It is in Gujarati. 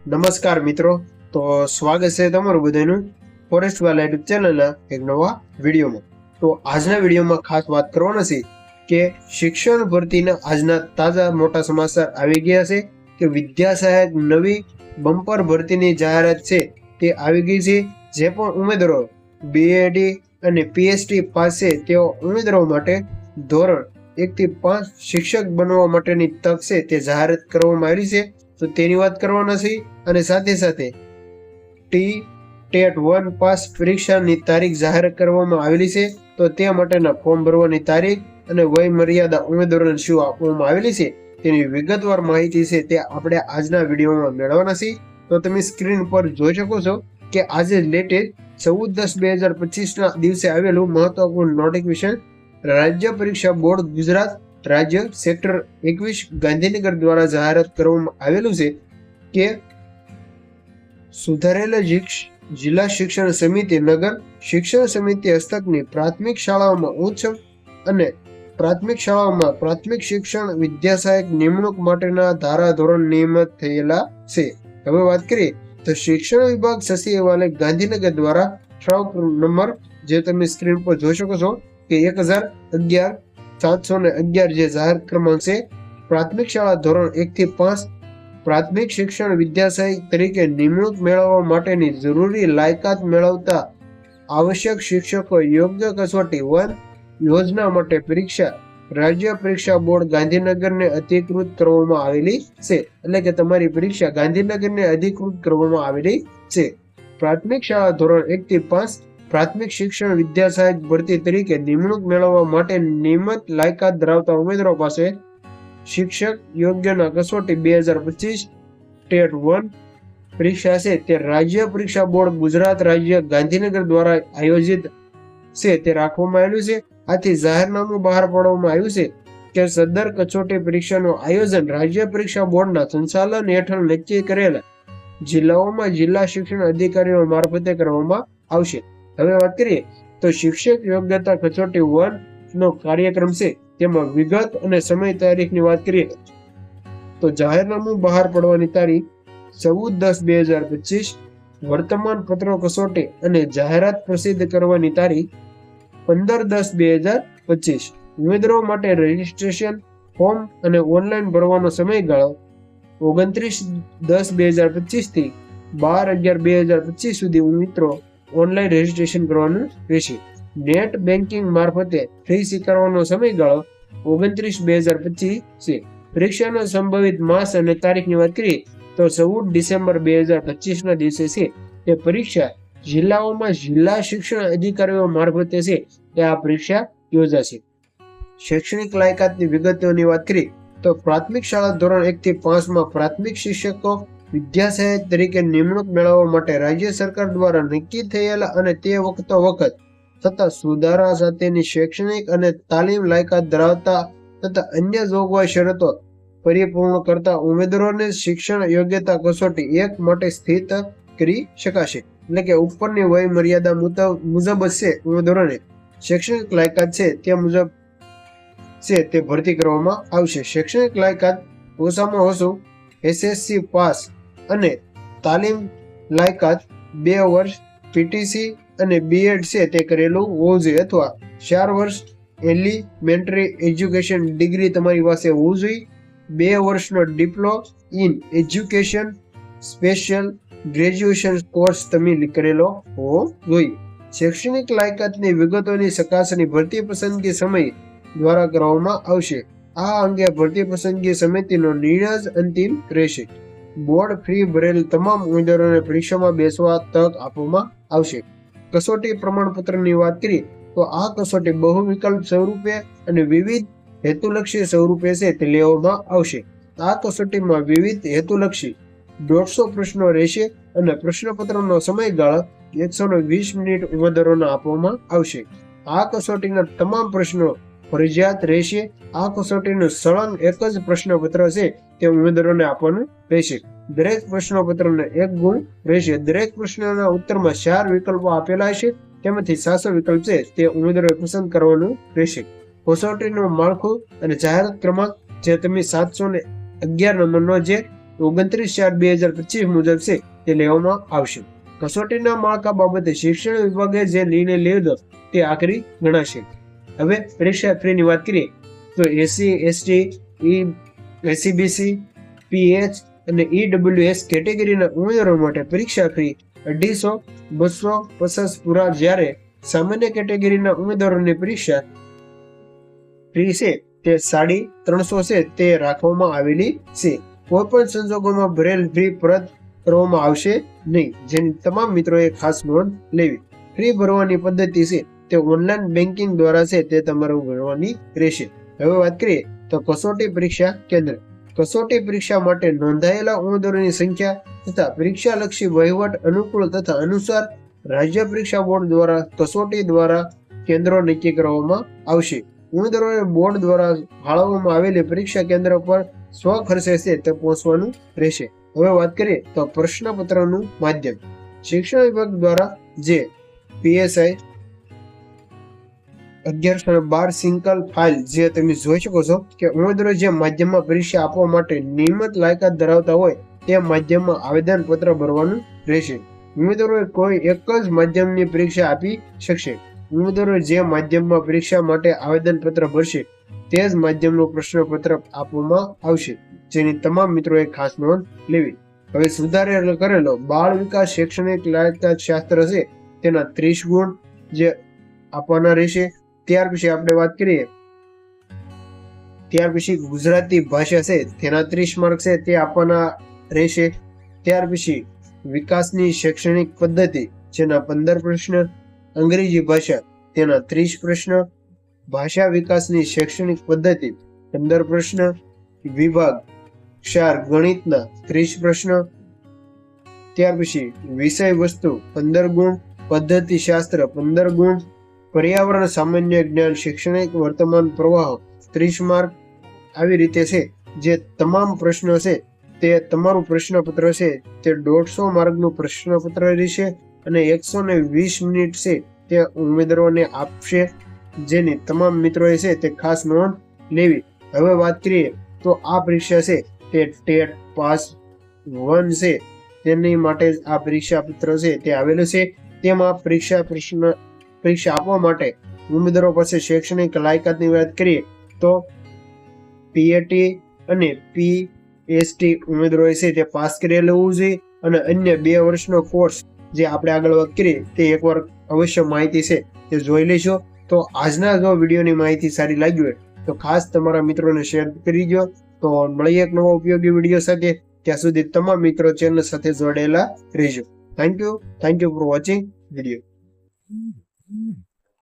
નમસ્કાર મિત્રો, તો સ્વાગત છે તમારું બધાનું ફોરેસ્ટ વાલા યુટ્યુબ ચેનલના એક નવા વિડીયોમાં. તો આજના વિડીયોમાં ખાસ વાત કરવાના છે કે શિક્ષણ ભરતીના આજના તાજા મોટા સમાચાર આવી ગયા છે કે વિદ્યા સહાયક નવી બમ્પર ભરતીની જાહેરાત છે તે આવી ગઈ છે. જે પણ ઉમેદવારો બીએડી અને પીએચડી પાસ છે તેઓ ઉમેદવારો માટે ધોરણ 1 થી 5 શિક્ષક બનવા માટેની તક છે તે જાહેરાત કરવામાં આવી છે. તો તેની વાત કરવાના છે અને સાથે સાથે ટેટ 1 પાસ પરીક્ષાની તારીખ જાહેર કરવામાં આવેલી છે. તો તે માટેના ફોર્મ ભરવાની તારીખ અને વય મર્યાદા ઉમેદવારોને શું આપવામાં આવેલી છે તેની વિગતવાર માહિતી છે તે આપણે આજના વિડીયોમાં મેળવવાના છે. તો તમે સ્ક્રીન પર જોઈ શકો છો કે આજે લેટેસ્ટ 14/10/2025 દિવસે આવેલું મહત્વપૂર્ણ નોટિફિકેશન રાજ્ય પરીક્ષા બોર્ડ ગુજરાત રાજ્ય સેક્ટર 21 ગાંધીનગર દ્વારા જાહેરાત કરવામાં આવેલું છે કે સુધારેલા જિલ્લા શિક્ષણ સમિતિ નગર શિક્ષણ સમિતિ હસ્તકની પ્રાથમિક શાળાઓમાં ઉચ્ચ અને પ્રાથમિક શાળાઓમાં પ્રાથમિક શિક્ષણ વિદ્યા સહાયક નિમણૂક માટેના ધારાધોરણ નિયમિત થયેલા છે. હવે વાત કરીએ તો શિક્ષણ વિભાગ સચિવાલય ગાંધીનગર દ્વારા ઠરાવ નંબર જે તમે સ્ક્રીન પર જોઈ શકો છો કે 1011/711 જે જાહેર ક્રમાંક છે પ્રાથમિક શાળા ધોરણ 1 થી 5 પ્રાથમિક શિક્ષણ વિદ્યા સહાયક તરીકે નિમણૂક મેળવવા માટેની જરૂરી લાયકાત મેળવતા આવશ્યક શિક્ષકો યોગ્ય કસોટી 1 યોજના માટે પરીક્ષા રાજ્ય પરીક્ષા બોર્ડ ગાંધીનગરને અધિકૃત કરવામાં આવેલી છે. એટલે કે તમારી પરીક્ષા ગાંધીનગરને અધિકૃત કરવામાં આવેલી છે. પ્રાથમિક શાળા ધોરણ 1 થી 5 પ્રાથમિક શિક્ષણ વિદ્યા સહાયક ભરતી તરીકે નિમણૂક મેળવવા માટે નિયમિત લાયકાત ધરાવતા ઉમેદવારો પાસે શિક્ષક યોગ્યના કસોટી 2025 ટેટ 1 પરીક્ષા છે તે રાજ્ય પરીક્ષા બોર્ડ ગુજરાત રાજ્ય ગાંધીનગર દ્વારા આયોજિત છે તે રાખવામાં આવેલું છે. આથી જાહેરનામું બહાર પાડવામાં આવ્યું છે કે સદર કસોટી પરીક્ષાનું આયોજન રાજ્ય પરીક્ષા બોર્ડના સંચાલન હેઠળ નક્કી કરેલા જિલ્લાઓમાં જિલ્લા શિક્ષણ અધિકારીઓ મારફતે કરવામાં આવશે. હવે વાત કરીએ તો શિક્ષક યોગ્યતા કસોટી 1 નો કાર્યક્રમ છે તેમાં વિગત અને સમય તારીખની વાત કરીએ તો જાહેરનામું બહાર પડવાની તારીખ 14/10/2025 વર્તમાન પત્રો કસોટી અને જાહેરાત પ્રસિદ્ધ કરવાની તારીખ 15/10/2025 ઉમેદવારો માટે રજીસ્ટ્રેશન ફોર્મ અને ઓનલાઈન ભરવાનો સમયગાળો 29/10/2025 થી 12/11/2025 સુધી મિત્રો ઓનલાઈન રજીસ્ટ્રેશન કરવાનું રહેશે. નેટ બેન્કિંગ મારફતે ફી સ્વીકારવાનો સમયગાળો 29/2025 છે. પરીક્ષાનો સંભવિત માસ અને તારીખની વાત કરીએ તો 14 ડિસેમ્બર 2025 ના દિવસે છે તે પરીક્ષા જિલ્લાઓમાં જિલ્લા શિક્ષણ અધિકારીઓ મારફતે છે તે આ પરીક્ષા યોજાશે. શૈક્ષણિક લાયકાતની વિગતોની વાત કરીએ તો પ્રાથમિક શાળા ધોરણ 1 થી 5 માં પ્રાથમિક શિક્ષકો વિદ્યા સહાયક તરીકે નિમણૂક મેળવવા માટે રાજ્ય સરકાર દ્વારા નક્કી થયેલા અને તે વખત થતા સુધારા સાથેની શૈક્ષણિક અને તાલીમ લાયકાત ધરાવતા તથા અન્ય જોગવાઈ શરતો પરિપૂર્ણ કરતા ઉમેદવારોને શિક્ષણ યોગ્યતા કસોટી 1 માટે સ્થિત કરી શકાશે. એટલે કે ઉપરની વય મર્યાદા મુજબ છે ઉમેદવારોને શૈક્ષણિક લાયકાત છે તે મુજબ છે તે ભરતી કરવામાં આવશે. શૈક્ષણિક લાયકાત ઓછામાં ઓછું એસએસસી પાસ અને તાલીમ લાયકાત 2 વર્ષ પીટીસી અને બીએડ છે તે કરેલું હોવું જોઈએ અથવા 4 વર્ષ એલિમેન્ટરી એજ્યુકેશન ડિગ્રી તમારી પાસે હોવું જોઈએ. 2 વર્ષનો diploma in education special graduation course તમે કરેલો હોવો જોઈએ. શૈક્ષણિક લાયકાતની વિગતોની ચકાસણી ભરતી પસંદગી સમય દ્વારા કરવામાં આવશે. આ અંગે ભરતી પસંદગી સમિતિનો નિર્ણય જ અંતિમ રહેશે. બોર્ડ ફી ભરેલ તમામ ઉમેદવારોને પરીક્ષામાં બેસવા તક આપવામાં આવશે. કસોટી પ્રમાણપત્રની વાત કરીએ તો આ કસોટી બહુ વિકલ્પ સ્વરૂપે અને વિવિધ હેતુલક્ષી સ્વરૂપે છે તે લેવામાં આવશે. આ કસોટીમાં વિવિધ હેતુલક્ષી 150 પ્રશ્નો રહેશે અને પ્રશ્નપત્રનો સમયગાળો 120 મિનિટ ઉમેદવારોને આપવામાં આવશે. આ કસોટીના તમામ પ્રશ્નો ફરજિયાત રહેશે. આ કસોટીનું સળંગ એક જ પ્રશ્નપત્ર છે તે ઉમેદવારોને આપવાનું રહેશે. દરેક પ્રશ્નપત્રને 1 ગુણ રહેશે. દરેક પ્રશ્નના ઉત્તરમાં 4 વિકલ્પો આપેલા હશે તેમાંથી સાચો વિકલ્પ છે તે ઉમેદવારોએ પસંદ કરવાનું રહેશે. કસોટીનું માળખું અને જાહેરાત ક્રમાંક જે તમે 711 નંબરનો જે 29/4/2025 મુજબ છે તે લેવામાં આવશે. કસોટીના માળખા બાબતે શિક્ષણ વિભાગે જે નિર્ણય લીધો તે આખરી ગણાશે. હવે પરીક્ષા ફીની વાત કરીએ તો એસસી, એસટી, એસસીબીસી, પીએચ અને ઈડબ્લ્યુએસ કેટેગરીના ઉમેદવારો માટે પરીક્ષા ફી 250 પૂરા, જ્યારે સામાન્ય કેટેગરીના ઉમેદવારોની પરીક્ષા ફી છે તે 350 છે તે રાખવામાં આવેલી છે. કોઈ પણ સંજોગોમાં ભરેલ ફી પરત કરવામાં આવશે નહીં, જેની તમામ મિત્રોએ ખાસ નોંધ લેવી. ફી ભરવાની પદ્ધતિ છે તે ઓનલાઈન બેન્કિંગ દ્વારા છે તે તમારે ભરવાની રહેશે. હવે વાત કરીએ તો કસોટી પરીક્ષા કેન્દ્ર. કસોટી પરીક્ષા માટે નોંધાયેલા ઉમેદવારોની સંખ્યા તથા પરીક્ષાલક્ષી વહીવટ અનુકૂળ તથા અનુસાર રાજ્ય પરીક્ષા બોર્ડ દ્વારા કસોટી દ્વારા કેન્દ્રો નક્કી કરવામાં આવશે. ઉમેદવારોને બોર્ડ દ્વારા ફાળવવામાં આવેલી પરીક્ષા કેન્દ્ર પર સ્વખર્ચે છે તે પહોંચવાનું રહેશે. હવે વાત કરીએ તો પ્રશ્નપત્રનું માધ્યમ. શિક્ષણ વિભાગ દ્વારા જે PSI 1112 સિંગલ ફાઇલ જે તમે જોઈ શકો છો કે ઉમેદવારો જે માધ્યમમાં પરીક્ષા આપવા માટે નિયમિત લાયકાત ધરાવતા હોય તે માધ્યમમાં આવેદન પત્ર ભરવાનું રહેશે. ઉમેદવારોએ કોઈ એક જ માધ્યમની પરીક્ષા આપી શકશે. ઉમેદવારો જે માધ્યમમાં પરીક્ષા માટે આવેદન પત્ર ભરશે તે જ માધ્યમનું પ્રશ્નપત્ર આપવામાં આવશે, જેની તમામ મિત્રોએ ખાસ નોંધ લેવી. હવે સુધારેલો કરેલો બાળ વિકાસ શૈક્ષણિક લાયકાત શાસ્ત્ર છે તેના 30 ગુણ જે આપવાના રહેશે. ત્યાર પછી આપણે વાત કરીએ ત્યાર પછી ગુજરાતી ભાષા છે તેના 30 માર્ક છે તે આપવાના રહેશે. ત્યાર પછી વિકાસની શૈક્ષણિક પદ્ધતિ જેના 15 પ્રશ્ન, અંગ્રેજી ભાષા તેના 30 પ્રશ્ન, ભાષા વિકાસની શૈક્ષણિક પદ્ધતિ 15 પ્રશ્ન, વિભાગ 4 ગણિતના 30 પ્રશ્ન. ત્યાર પછી વિષય વસ્તુ 15 ગુણ, પદ્ધતિ શાસ્ત્ર 15 ગુણ, પર્યાવરણ સામાન્ય જ્ઞાન શૈક્ષણિક વર્તમાન પ્રવાહ 30 માર્ક. આવી રીતે છે જે તમામ પ્રશ્નો છે તે તમારું પ્રશ્નપત્ર છે તે 150 માર્કનું પ્રશ્નપત્ર રહેશે અને 120 મિનિટ છે તે ઉમેદવારોને આપશે, જેની તમામ મિત્રોએ છે તે ખાસ નોંધ લેવી. હવે વાત કરીએ તો આ પરીક્ષા છે તે ટેટ પાસ 1 છે તેની માટે આ પરીક્ષા પત્ર છે તે આવેલું છે. તેમાં પરીક્ષા આપવા માટે ઉમેદવારો પાસે શૈક્ષણિક લાયકાતની વાત કરીએ તો PAT અને PST ઉમેદવારોએ છે તે પાસ કરેલું હોવું જોઈએ અને અન્ય 2 વર્ષનો કોર્સ જે આપણે આગળ વાત કરીએ તે એકવાર અવશ્ય માહિતી છે તે જોઈ લેશો. તો આજના જો વિડીયોની માહિતી સારી લાગી હોય તો ખાસ તમારા મિત્રોને શેર કરી દો. તો મળીએ એક નવો ઉપયોગી વિડીયો સાથે. ત્યાં સુધી તમામ મિત્રો ચેનલ સાથે જોડાયેલા રહેજો. Thank you for watching video.